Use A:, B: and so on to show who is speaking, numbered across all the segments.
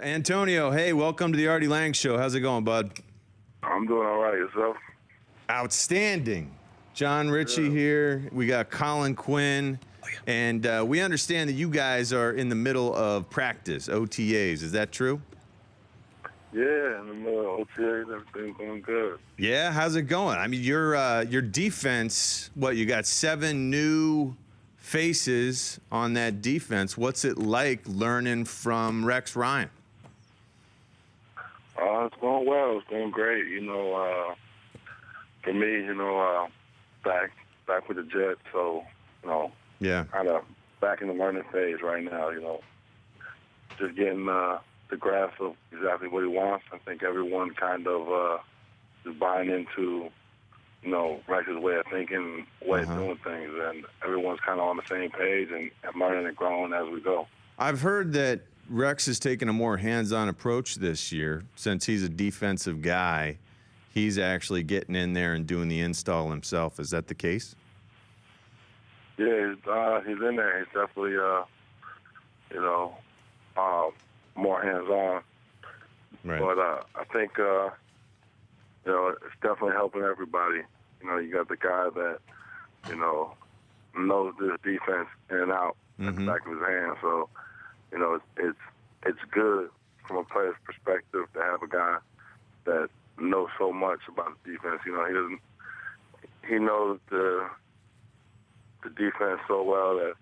A: Antonio, hey, welcome to the Artie Lange Show. How's it going, bud?
B: I'm doing all right. Yourself?
A: Outstanding. John Ritchie here. We got Colin Quinn. And we understand that you guys are in the middle of practice, OTAs. Is that true?
B: Yeah, in the middle of OTAs, everything's going good.
A: Yeah, how's it going? I mean, your defense, you got 7 new faces on that defense. What's it like learning from Rex Ryan?
B: It's going well. It's going great. For me, back with the Jets, so,
A: Yeah.
B: kind of back in the learning phase right now, just getting the grasp of exactly what he wants. I think everyone kind of is buying into, Rex's way of thinking, way of doing things, and everyone's kind of on the same page and learning and growing as we go.
A: I've heard that Rex has taken a more hands-on approach this year. Since he's a defensive guy, he's actually getting in there and doing the install himself. Is that the case?
B: Yeah, he's in there. He's definitely, more hands-on.
A: Right.
B: But I think, it's definitely helping everybody. You got the guy that, knows this defense in and out at the back of his hand. So, it's good from a player's perspective to have a guy that knows so much about the defense. He knows the defense so well that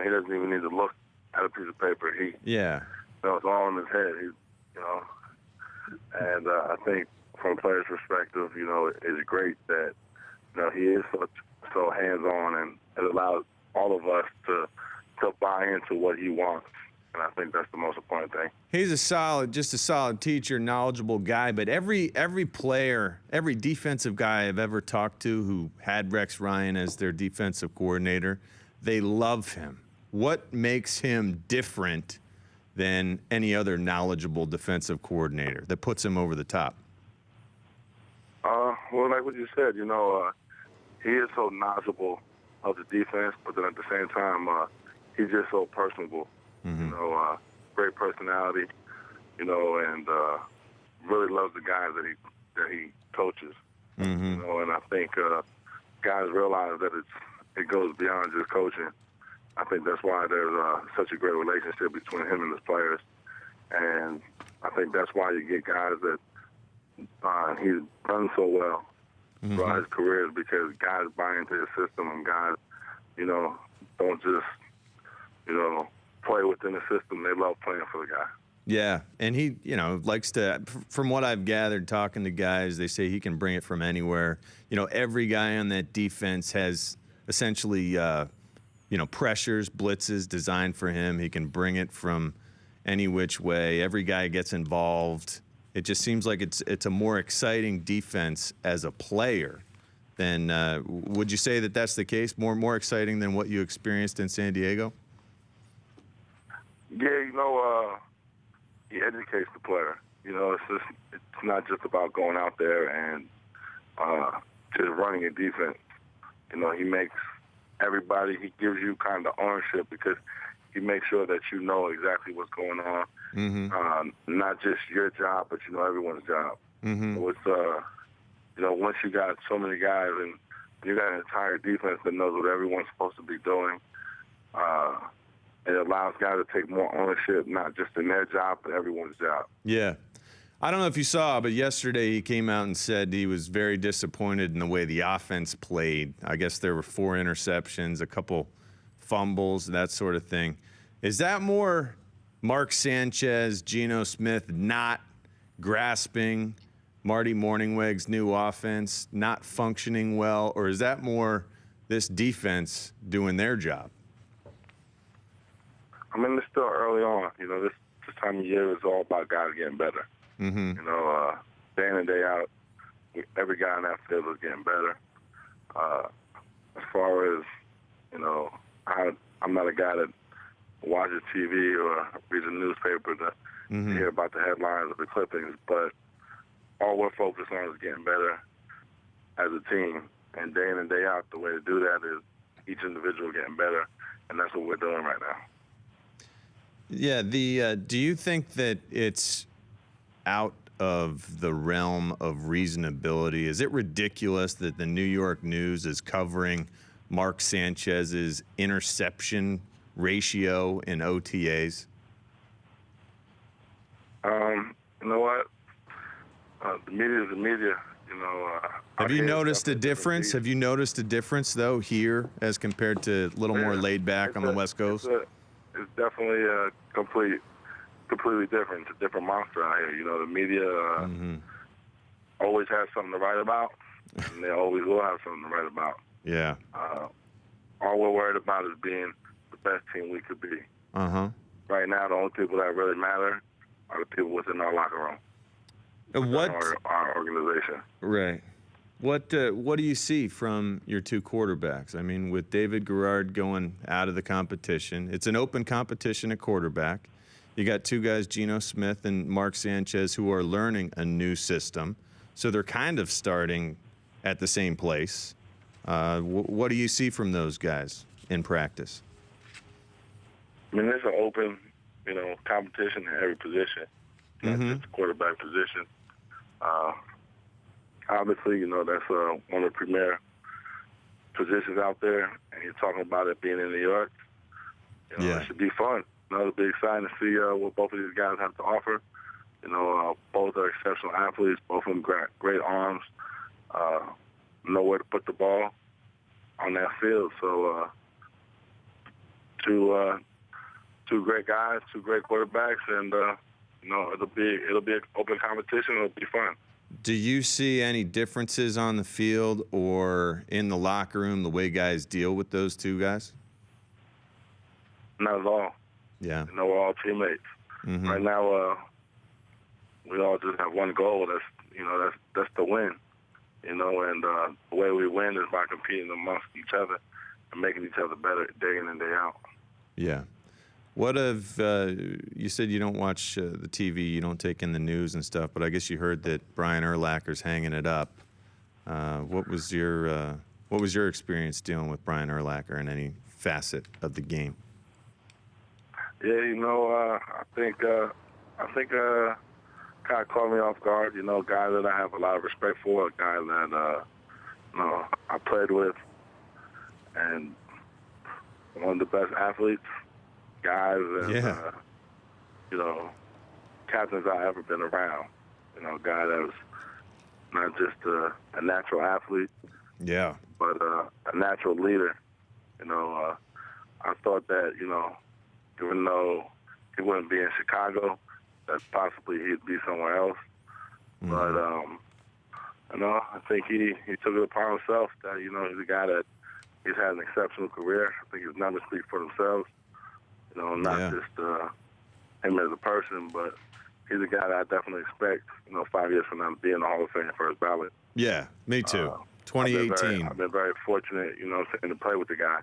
B: he doesn't even need to look at a piece of paper. It's all in his head. And I think from a player's perspective, it's great that he is so hands-on, and it allows all of us to buy into what he wants. And I think that's the most important thing.
A: He's just a solid teacher, knowledgeable guy. But every player, every defensive guy I've ever talked to who had Rex Ryan as their defensive coordinator, they love him. What makes him different than any other knowledgeable defensive coordinator that puts him over the top?
B: Well, like what you said, he is so knowledgeable of the defense, but then at the same time, he's just so personable. Great personality, and really loves the guys that he coaches. And I think guys realize that it goes beyond just coaching. I think that's why there's such a great relationship between him and his players, and I think that's why you get guys that he's done so well throughout his career, because guys buy into his system, and guys, don't just, play within the system. They love playing for the guy.
A: Yeah, and he, likes to, from what I've gathered talking to guys, they say he can bring it from anywhere. Every guy on that defense has essentially, pressures, blitzes designed for him. He can bring it from any which way. Every guy gets involved. It just seems like it's a more exciting defense as a player than, would you say that that's the case? More exciting than what you experienced in San Diego?
B: Yeah, he educates the player. It's not just about going out there and just running a defense. He makes everybody, he gives you kind of ownership, because he makes sure that you know exactly what's going on. Not just your job, but everyone's job. So it's, once you got so many guys and you got an entire defense that knows what everyone's supposed to be doing, it allows guys to take more ownership, not just in their job, but everyone's job.
A: Yeah. I don't know if you saw, but yesterday he came out and said he was very disappointed in the way the offense played. I guess there were 4 interceptions, a couple fumbles, that sort of thing. Is that more Mark Sanchez, Geno Smith not grasping Marty Morningweg's new offense, not functioning well, or is that more this defense doing their job?
B: I mean, it's still early on. This time of year is all about guys getting better. Day in and day out, every guy in that field is getting better. As far as, I'm not a guy that watches TV or reads a newspaper to hear about the headlines or the clippings, but all we're focused on is getting better as a team. And day in and day out, the way to do that is each individual getting better, and that's what we're doing right now.
A: Yeah. Do you think that it's out of the realm of reasonability? Is it ridiculous that the New York News is covering Mark Sanchez's interception ratio in OTAs?
B: You know what? The media is the media. You know.
A: Have you noticed a
B: definitely
A: difference?
B: different
A: Have you noticed a difference though here as compared to a little more
B: beast.
A: laid back on the West Coast?
B: It's definitely completely different. It's a different monster out here. You know, the media always has something to write about, and they always will have something to write about.
A: Yeah.
B: All we're worried about is being the best team we could be. Right now, the only people that really matter are the people within our locker room,
A: What?
B: our organization.
A: Right. What do you see from your two quarterbacks? I mean, with David Garrard going out of the competition, it's an open competition at quarterback. You got two guys, Geno Smith and Mark Sanchez, who are learning a new system. So they're kind of starting at the same place. What do you see from those guys in practice?
B: I mean, there's an open, competition in every position, not just the quarterback position. Obviously, that's one of the premier positions out there, and you're talking about it being in New York. It should be fun. It'll be exciting to see what both of these guys have to offer. Both are exceptional athletes, both of them great arms, know where to put the ball on that field. So two great guys, two great quarterbacks, and it'll be an open competition. It'll be fun.
A: Do you see any differences on the field or in the locker room, the way guys deal with those two guys?
B: Not at all.
A: Yeah.
B: We're all teammates. Right now, we all just have one goal. That's to win. And the way we win is by competing amongst each other and making each other better day in and day out.
A: Yeah. What have you said you don't watch the TV, you don't take in the news and stuff, but I guess you heard that Brian Urlacher's hanging it up. What was your experience dealing with Brian Urlacher in any facet of the game?
B: Yeah, I think kind of caught me off guard. A guy that I have a lot of respect for, a guy that I played with, and one of the best athletes. Guys and, captains I've ever been around. A guy that was not just a natural athlete, but a natural leader. I thought that, even though he wouldn't be in Chicago, that possibly he'd be somewhere else. But, I think he took it upon himself that, he's a guy that he's had an exceptional career. I think his numbers speak for themselves. Not just him as a person, but he's a guy that I definitely expect, 5 years from now to be in the Hall of Fame first ballot.
A: Yeah, me too. 2018.
B: I've been very fortunate, to play with the guy.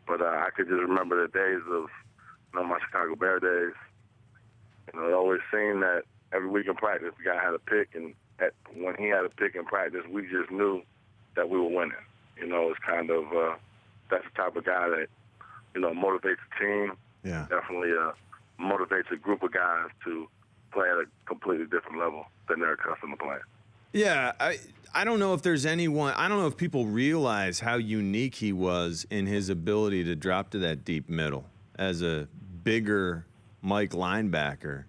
B: But I could just remember the days of, my Chicago Bear days. It always seemed that every week in practice, the guy had a pick, and when he had a pick in practice, we just knew that we were winning. It's kind of that's the type of guy that, motivates the team.
A: Yeah.
B: Definitely motivates a group of guys to play at a completely different level than they're accustomed to playing.
A: Yeah, I don't know if there's anyone, I don't know if people realize how unique he was in his ability to drop to that deep middle as a bigger Mike linebacker.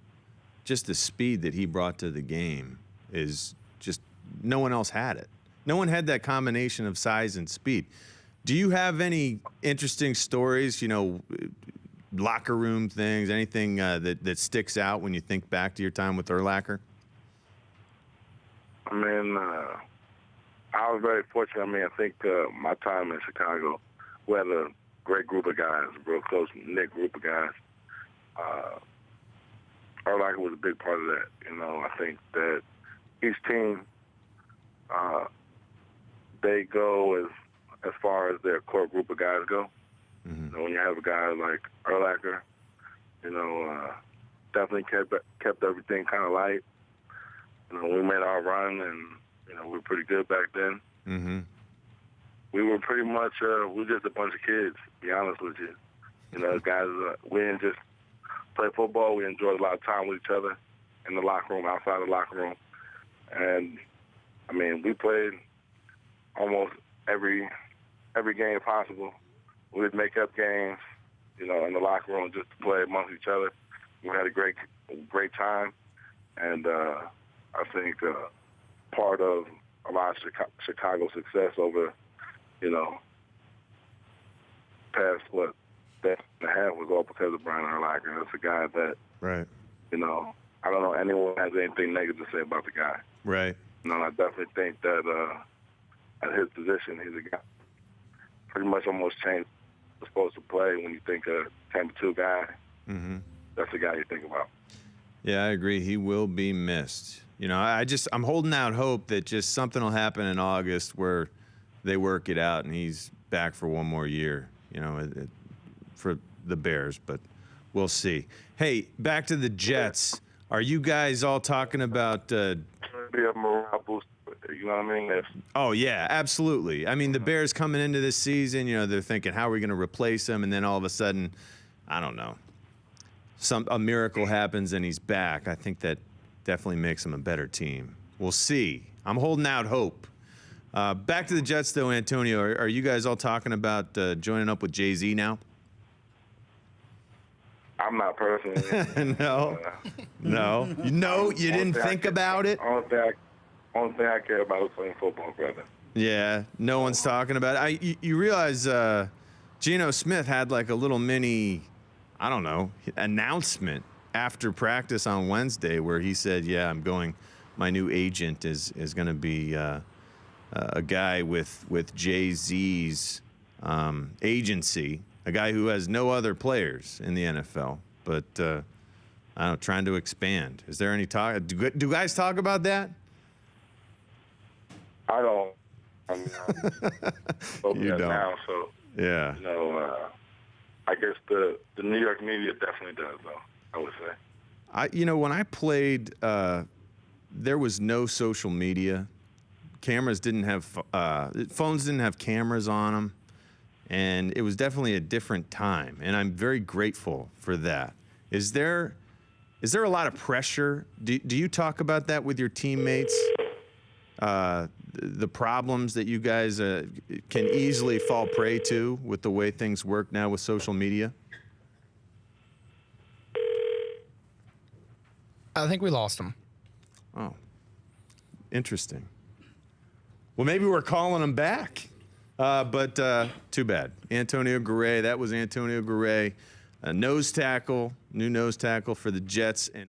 A: Just the speed that he brought to the game is just, no one else had it. No one had that combination of size and speed. Do you have any interesting stories, locker room things, anything that sticks out when you think back to your time with Urlacher?
B: I mean, I was very fortunate. I think my time in Chicago, we had a great group of guys, a real close-knit group of guys. Urlacher was a big part of that. I think that each team, they go as far as their core group of guys go. When you have a guy like Urlacher, definitely kept everything kind of light. We made our run, and we were pretty good back then. We were pretty much, we were just a bunch of kids, to be honest with you. Guys, we didn't just play football. We enjoyed a lot of time with each other in the locker room, outside the locker room. And, I mean, we played almost every game possible. We would make up games, you know, in the locker room just to play amongst each other. We had a great time. And I think part of a lot of Chicago's success over, you know, past, that and a half was all because of Brian Urlacher. That's a guy that,
A: Right.
B: you know, I don't know anyone has anything negative to say about the guy.
A: Right.
B: You know, and I definitely think that at his position, he's a guy pretty much almost changed was supposed to play when you think of Tampa 2 guy.
A: Mm-hmm.
B: That's the guy you think about.
A: Yeah, I agree. He will be missed. You know, I'm holding out hope that just something will happen in August where they work it out and he's back for one more year, you know, for the Bears, but we'll see. Hey, back to the Jets. Are you guys all talking about
B: Be a morale boost, you know what I mean?
A: Oh, yeah, absolutely. I mean, the Bears coming into this season, you know, they're thinking, how are we going to replace him? And then all of a sudden, I don't know, a miracle happens and he's back. I think that definitely makes him a better team. We'll see. I'm holding out hope. Back to the Jets, though, Antonio. Are you guys all talking about joining up with Jay-Z now?
B: I'm not personally.
A: No. No, you didn't think about it?
B: Only thing I care about is playing football, brother.
A: Yeah, no one's talking about it. You realize Geno Smith had like a little mini, I don't know, announcement after practice on Wednesday where he said, yeah, I'm going, my new agent is going to be a guy with Jay-Z's agency, a guy who has no other players in the NFL, but I don't know, trying to expand. Is there any talk? Do guys talk about that?
B: I don't. I mean,
A: You don't.
B: now, so
A: Yeah.
B: you know, I guess the New York media definitely does, though. I would say.
A: When I played, there was no social media. Cameras didn't have phones didn't have cameras on them, and it was definitely a different time. And I'm very grateful for that. Is there a lot of pressure? Do you talk about that with your teammates? The problems that you guys can easily fall prey to with the way things work now with social media?
C: I think we lost him.
A: Oh, interesting. Well, maybe we're calling him back. But too bad. Antonio Garay, that was Antonio Garay. New nose tackle for the Jets. And